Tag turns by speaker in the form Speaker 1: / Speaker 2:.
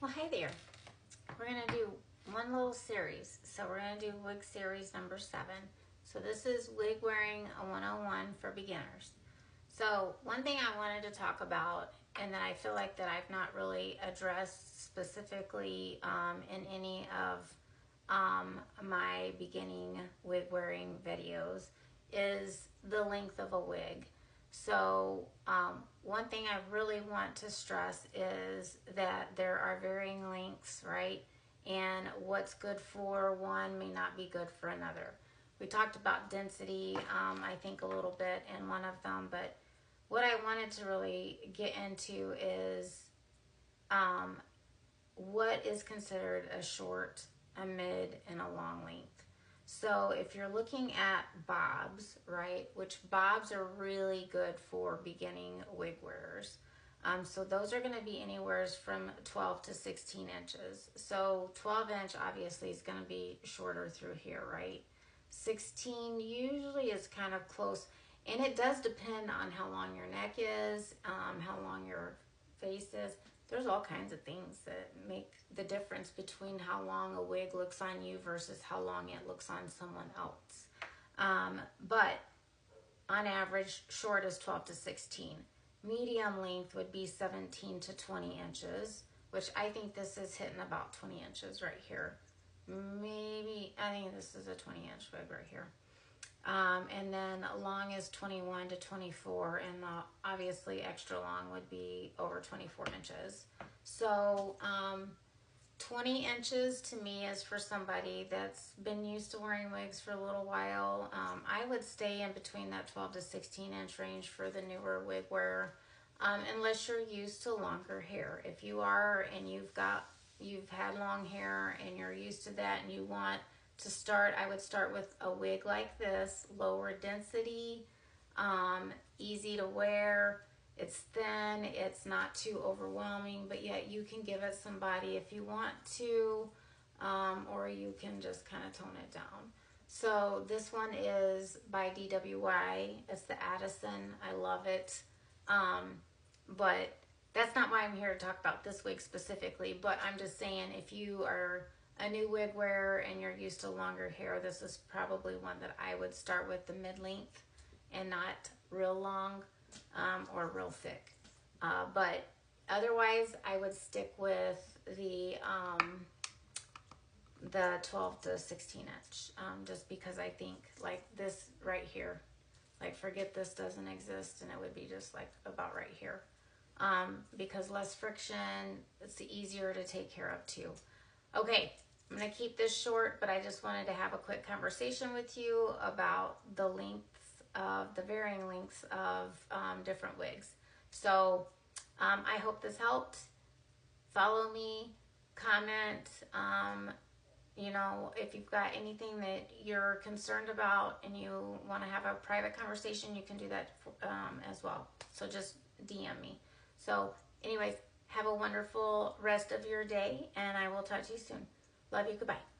Speaker 1: Well, hi there. We're going to do one little series. So we're going to do wig series number 7. So this is wig wearing a 101 for beginners. So one thing I wanted to talk about, and that I feel like that I've not really addressed specifically in any of my beginning wig wearing videos, is the length of a wig. So one thing I really want to stress is that there are varying lengths, right? And what's good for one may not be good for another. We talked about density, I think a little bit in one of them, but what I wanted to really get into is what is considered a short, a mid, and a long length. So if you're looking at bobs, right, which bobs are really good for beginning wig wearers. So those are going to be anywhere from 12 to 16 inches. So 12 inch obviously is going to be shorter through here, right? 16 usually is kind of close. And it does depend on how long your neck is, how long your face is. There's all kinds of things that make the difference between how long a wig looks on you versus how long it looks on someone else. But on average, short is 12 to 16. Medium length would be 17 to 20 inches, which I think this is hitting about 20 inches right here. Maybe, I think this is a 20-inch wig right here. And then long is 21 to 24, and obviously extra long would be over 24 inches. So 20 inches to me is for somebody that's been used to wearing wigs for a little while. I would stay in between that 12 to 16 inch range for the newer wig wearer, unless you're used to longer hair. If you are and you've had long hair and you're used to that and you want to start, I would start with a wig like this, lower density, easy to wear. It's thin, it's not too overwhelming, but yet you can give it somebody if you want to, or you can just kind of tone it down. So this one is by DWI. It's the Addison. I love it. But that's not why I'm here to talk about this wig specifically, but I'm just saying if you are a new wig wearer and you're used to longer hair, this is probably one that I would start with the mid-length and not real long or real thick. But otherwise, I would stick with the 12 to 16 inch, just because I think like this right here, like forget this doesn't exist and it would be just like about right here. Because less friction, it's easier to take care of too. Okay, I'm going to keep this short, but I just wanted to have a quick conversation with you about the varying lengths of different wigs. So I hope this helped. Follow me, comment. If you've got anything that you're concerned about and you want to have a private conversation, you can do that as well. So just DM me. So anyways, have a wonderful rest of your day, and I will talk to you soon. Love you. Goodbye.